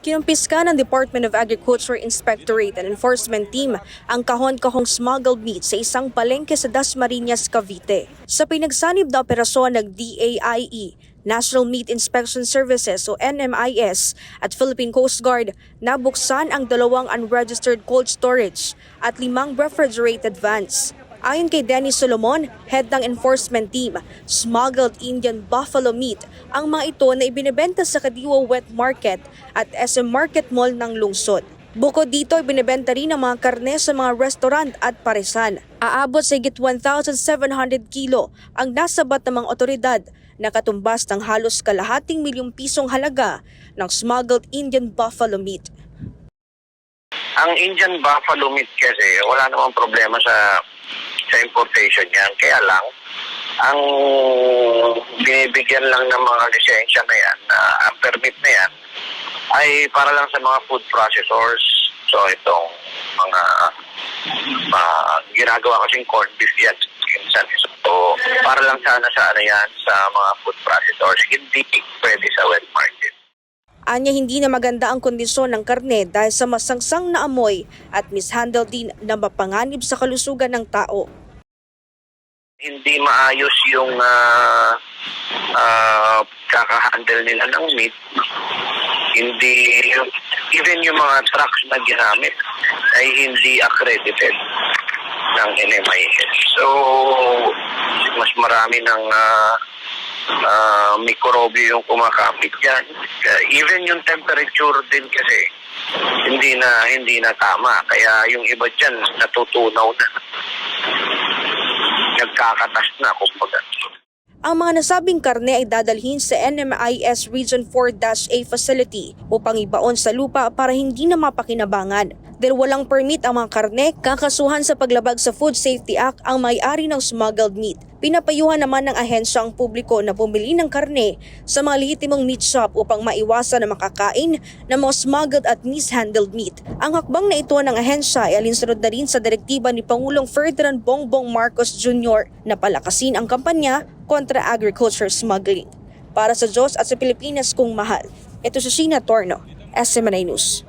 Kinumpiska ng Department of Agriculture Inspectorate and Enforcement Team ang kahon-kahong smuggled meat sa isang palengke sa Dasmariñas, Cavite. Sa pinagsanib na operasyon ng DAIE, National Meat Inspection Services o NMIS at Philippine Coast Guard, nabuksan ang 2 unregistered cold storage at 5 refrigerated vans. Ayon kay Dennis Solomon, head ng enforcement team, smuggled Indian buffalo meat ang mga ito na ibinebenta sa Kadiwa Wet Market at SM Market Mall ng lungsod. Bukod dito, ibinebenta rin ang mga karne sa mga restaurant at paresan. Aabot sa higit 1,700 kilo ang nasabat ng mga otoridad na katumbas ng halos kalahating milyong pisong halaga ng smuggled Indian buffalo meat. Ang Indian buffalo meat kasi wala namang problema sa importation yan. Kaya lang, ang binibigyan lang ng mga lisensya na yan, ang permit na yan, ay para lang sa mga food processors. So itong mga ginagawa kasing corned beef yan. So para lang sana sa mga food processors, hindi pwede sa wet market. Anya hindi na maganda ang kondisyon ng karne dahil sa masangsang na amoy at mishandle din na mapanganib sa kalusugan ng tao. Hindi maayos yung kaka-handle nila ng meat. Even yung mga trucks na ginamit ay hindi accredited ng NMIS. So, mas marami ng mikrobyo yung kumakapit yan. Even yung temperature din kasi hindi na tama. Kaya yung iba dyan natutunaw na. Nagkakatas na kumbaga. Ang mga nasabing karne ay dadalhin sa NMIS Region 4-A facility upang ibaon sa lupa para hindi na mapakinabangan. Dahil walang permit ang mga karne, kakasuhan sa paglabag sa Food Safety Act ang may-ari ng smuggled meat. Pinapayuhan naman ng ahensya ang publiko na bumili ng karne sa mga lehitimong meat shop upang maiwasan na makakain ng mga smuggled at mishandled meat. Ang hakbang na ito ng ahensya ay alinsunod na rin sa direktiba ni Pangulong Ferdinand Bongbong Marcos Jr. na palakasin ang kampanya kontra agriculture smuggling. Para sa Diyos at sa Pilipinas kong mahal, ito si Sheena Torno, SMNI News.